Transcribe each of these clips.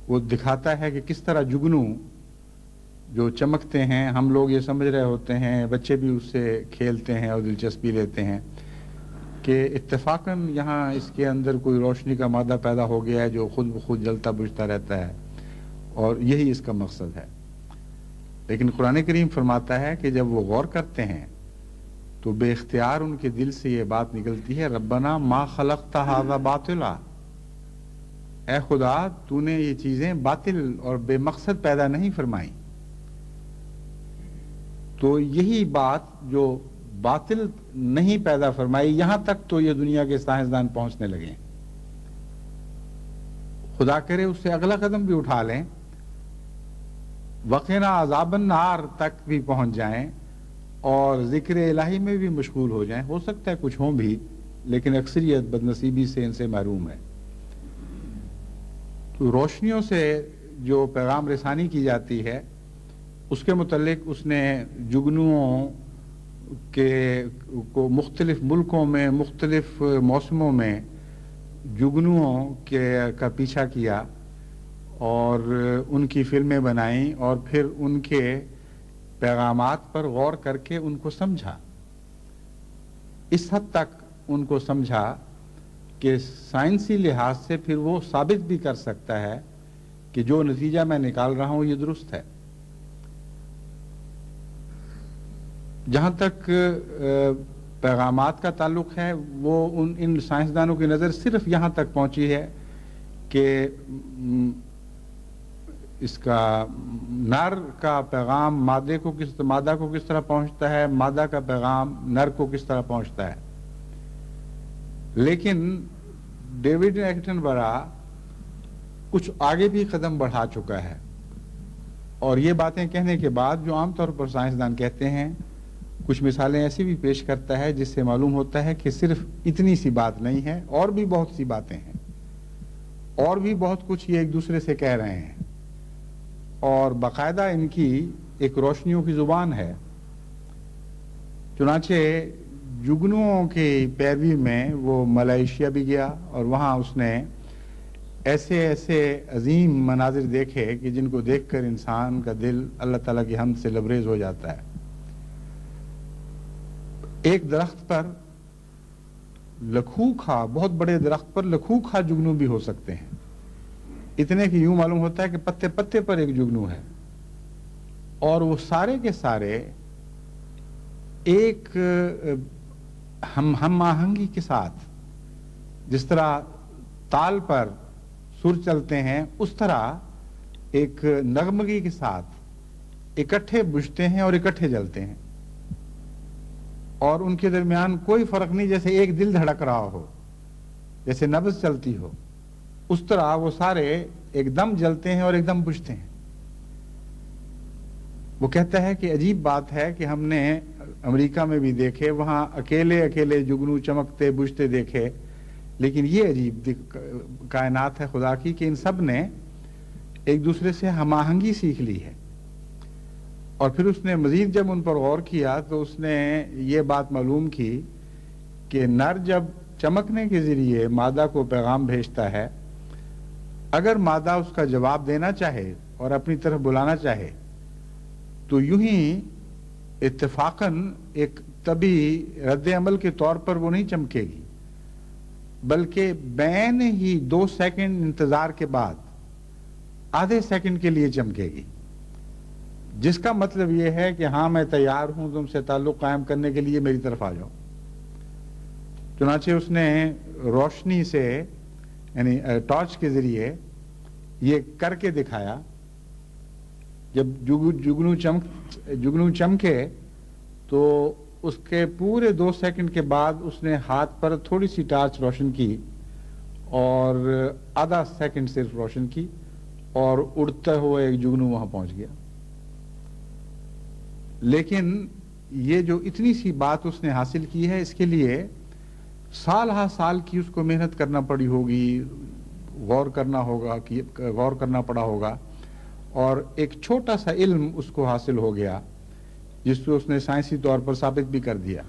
وہ دکھاتا ہے کہ کس طرح جگنو جو چمکتے ہیں، ہم لوگ یہ سمجھ رہے ہوتے ہیں، بچے بھی اس سے کھیلتے ہیں اور دلچسپی لیتے ہیں کہ اتفاقاً یہاں اس کے اندر کوئی روشنی کا مادہ پیدا ہو گیا ہے جو خود بخود جلتا بجھتا رہتا ہے، اور یہی اس کا مقصد ہے۔ لیکن قرآن کریم فرماتا ہے کہ جب وہ غور کرتے ہیں تو بے اختیار ان کے دل سے یہ بات نکلتی ہے، ربنا ما خلقت ھذا باطلا، اے خدا تو نے یہ چیزیں باطل اور بے مقصد پیدا نہیں فرمائی۔ تو یہی بات جو باطل نہیں پیدا فرمائی، یہاں تک تو یہ دنیا کے سائنسدان پہنچنے لگے ہیں۔ خدا کرے اس سے اگلا قدم بھی اٹھا لیں، وقنا عذاب النار تک بھی پہنچ جائیں اور ذکر الہی میں بھی مشغول ہو جائیں۔ ہو سکتا ہے کچھ ہوں بھی، لیکن اکثریت بدنصیبی سے ان سے محروم ہے۔ تو روشنیوں سے جو پیغام رسانی کی جاتی ہے، اس کے متعلق اس نے جگنوؤں کو مختلف ملکوں میں مختلف موسموں میں جگنوؤں کا پیچھا کیا اور ان کی فلمیں بنائیں اور پھر ان کے پیغامات پر غور کر کے ان کو سمجھا۔ اس حد تک ان کو سمجھا کہ سائنسی لحاظ سے پھر وہ ثابت بھی کر سکتا ہے کہ جو نتیجہ میں نکال رہا ہوں یہ درست ہے۔ جہاں تک پیغامات کا تعلق ہے، وہ ان سائنسدانوں کی نظر صرف یہاں تک پہنچی ہے کہ اس کا نر کا پیغام مادہ کو کس طرح پہنچتا ہے، مادہ کا پیغام نر کو کس طرح پہنچتا ہے۔ لیکن ڈیوڈ ایٹنبرا کچھ آگے بھی قدم بڑھا چکا ہے، اور یہ باتیں کہنے کے بعد جو عام طور پر سائنسدان کہتے ہیں، کچھ مثالیں ایسی بھی پیش کرتا ہے جس سے معلوم ہوتا ہے کہ صرف اتنی سی بات نہیں ہے، اور بھی بہت سی باتیں ہیں، اور بھی بہت کچھ یہ ایک دوسرے سے کہہ رہے ہیں، اور باقاعدہ ان کی ایک روشنیوں کی زبان ہے۔ چنانچہ جگنوؤں کی پیروی میں وہ ملائیشیا بھی گیا، اور وہاں اس نے ایسے ایسے عظیم مناظر دیکھے کہ جن کو دیکھ کر انسان کا دل اللہ تعالیٰ کی حمد سے لبریز ہو جاتا ہے۔ ایک درخت پر لکھوکھا، بہت بڑے درخت پر لکھوکھا جگنو بھی ہو سکتے ہیں، اتنے کہ یوں معلوم ہوتا ہے کہ پتے پتے پر ایک جگنو ہے، اور وہ سارے کے سارے ایک ہم آہنگی کے ساتھ، جس طرح تال پر سر چلتے ہیں اس طرح ایک نغمگی کے ساتھ اکٹھے بجھتے ہیں اور اکٹھے جلتے ہیں، اور ان کے درمیان کوئی فرق نہیں، جیسے ایک دل دھڑک رہا ہو، جیسے نبض چلتی ہو، اس طرح وہ سارے ایک دم جلتے ہیں اور ایک دم بجھتے ہیں۔ وہ کہتا ہے کہ عجیب بات ہے کہ ہم نے امریکہ میں بھی دیکھے، وہاں اکیلے اکیلے جگنو چمکتے بجھتے دیکھے، لیکن یہ عجیب کائنات ہے خدا کی کہ ان سب نے ایک دوسرے سے ہم آہنگی سیکھ لی ہے۔ اور پھر اس نے مزید جب ان پر غور کیا تو اس نے یہ بات معلوم کی کہ نر جب چمکنے کے ذریعے مادہ کو پیغام بھیجتا ہے، اگر مادہ اس کا جواب دینا چاہے اور اپنی طرف بلانا چاہے تو یوں ہی اتفاقاً ایک طبی رد عمل کے طور پر وہ نہیں چمکے گی، بلکہ بین ہی 2 سیکنڈ انتظار کے بعد آدھے سیکنڈ کے لیے چمکے گی، جس کا مطلب یہ ہے کہ ہاں میں تیار ہوں تم سے تعلق قائم کرنے کے لیے، میری طرف آ جاؤ۔ چنانچہ اس نے روشنی سے یعنی ٹارچ کے ذریعے یہ کر کے دکھایا۔ جب جگنو چمکے تو اس کے پورے 2 سیکنڈ کے بعد اس نے ہاتھ پر تھوڑی سی ٹارچ روشن کی اور آدھا سیکنڈ صرف روشن کی، اور اڑتا ہوا ایک جگنو وہاں پہنچ گیا۔ لیکن یہ جو اتنی سی بات اس نے حاصل کی ہے، اس کے لیے سال ہا سال کی اس کو محنت کرنا پڑی ہوگی، غور کرنا پڑا ہوگا، اور ایک چھوٹا سا علم اس کو حاصل ہو گیا جس کو اس نے سائنسی طور پر ثابت بھی کر دیا۔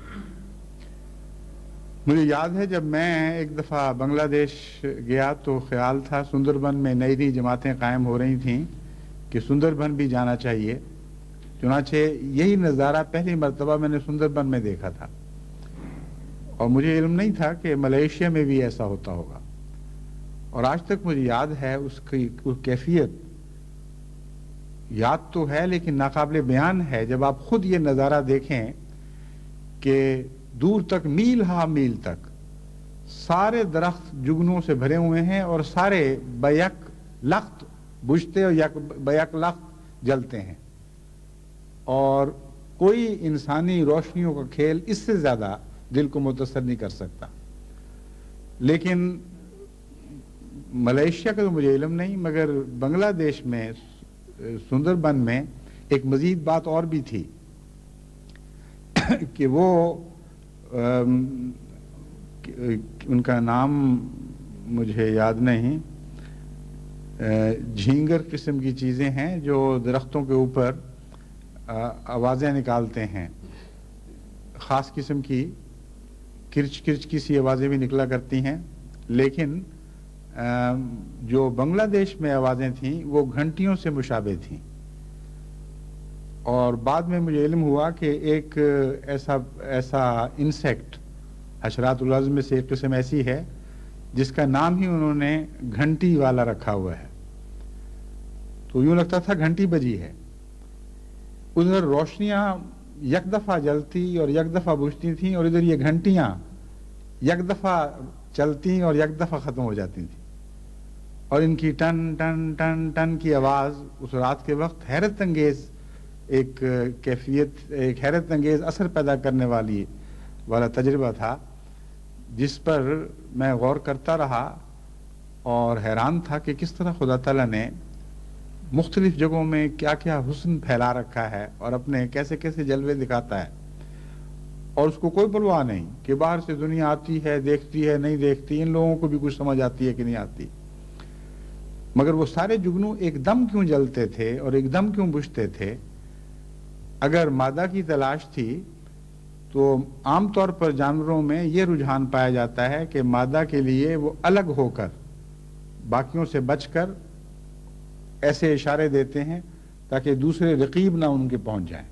مجھے یاد ہے جب میں ایک دفعہ بنگلہ دیش گیا تو خیال تھا سندربن میں نئی نئی جماعتیں قائم ہو رہی تھیں کہ سندربن بھی جانا چاہیے. چنانچہ یہی نظارہ پہلی مرتبہ میں نے سندربن میں دیکھا تھا اور مجھے علم نہیں تھا کہ ملیشیا میں بھی ایسا ہوتا ہوگا. اور آج تک مجھے یاد ہے اس کی کیفیت یاد تو ہے لیکن ناقابل بیان ہے جب آپ خود یہ نظارہ دیکھیں کہ دور تک میل ہا میل تک سارے درخت جگنوں سے بھرے ہوئے ہیں اور سارے بیک لخت بجھتے اور بیک لخت جلتے ہیں اور کوئی انسانی روشنیوں کا کھیل اس سے زیادہ دل کو متاثر نہیں کر سکتا. لیکن ملیشیا کا تو مجھے علم نہیں مگر بنگلہ دیش میں سندربن میں ایک مزید بات اور بھی تھی کہ وہ ان کا نام مجھے یاد نہیں، جھینگر قسم کی چیزیں ہیں جو درختوں کے اوپر آوازیں نکالتے ہیں، خاص قسم کی کرچ کرچ کی سی آوازیں بھی نکلا کرتی ہیں. لیکن جو بنگلہ دیش میں آوازیں تھیں وہ گھنٹیوں سے مشابہ تھیں. اور بعد میں مجھے علم ہوا کہ ایک ایسا انسیکٹ حشرات الارض میں سے ایک قسم ایسی ہے جس کا نام ہی انہوں نے گھنٹی والا رکھا ہوا ہے. تو یوں لگتا تھا گھنٹی بجی ہے. ادھر روشنیاں یک دفعہ جلتی اور یک دفعہ بجھتی تھیں اور ادھر یہ گھنٹیاں یک دفعہ چلتی اور یک دفعہ ختم ہو جاتی تھیں اور ان کی ٹن ٹن ٹن ٹن کی آواز اس رات کے وقت حیرت انگیز ایک کیفیت، ایک حیرت انگیز اثر پیدا کرنے والا تجربہ تھا جس پر میں غور کرتا رہا اور حیران تھا کہ کس طرح خدا تعالیٰ نے مختلف جگہوں میں کیا کیا حسن پھیلا رکھا ہے اور اپنے کیسے کیسے جلوے دکھاتا ہے اور اس کو کوئی پرواہ نہیں کہ باہر سے دنیا آتی ہے، دیکھتی ہے، نہیں دیکھتی، ان لوگوں کو بھی کچھ سمجھ آتی ہے کہ نہیں آتی. مگر وہ سارے جگنو ایک دم کیوں جلتے تھے اور ایک دم کیوں بجھتے تھے؟ اگر مادہ کی تلاش تھی تو عام طور پر جانوروں میں یہ رجحان پایا جاتا ہے کہ مادہ کے لیے وہ الگ ہو کر باقیوں سے بچ کر ایسے اشارے دیتے ہیں تاکہ دوسرے رقیب نہ ان کے پہنچ جائیں.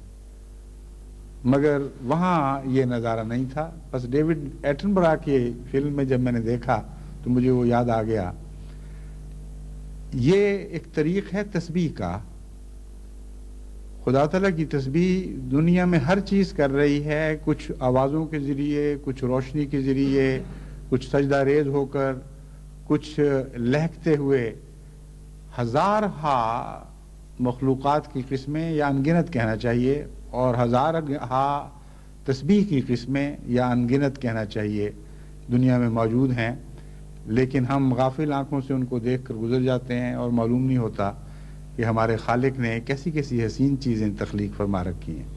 مگر وہاں یہ نظارہ نہیں تھا. بس ڈیوڈ ایٹنبرا کی فلم میں جب میں نے دیکھا تو مجھے وہ یاد آ گیا. یہ ایک طریق ہے تسبیح کا. خدا تعالیٰ کی تسبیح دنیا میں ہر چیز کر رہی ہے، کچھ آوازوں کے ذریعے، کچھ روشنی کے ذریعے، کچھ سجدہ ریز ہو کر، کچھ لہکتے ہوئے. ہزارہا مخلوقات کی قسمیں یا انگنت کہنا چاہیے اور ہزارہا تسبیح کی قسمیں یا انگنت کہنا چاہیے دنیا میں موجود ہیں. لیکن ہم غافل آنکھوں سے ان کو دیکھ کر گزر جاتے ہیں اور معلوم نہیں ہوتا کہ ہمارے خالق نے کیسی کیسی حسین چیزیں تخلیق فرما رکھی ہیں.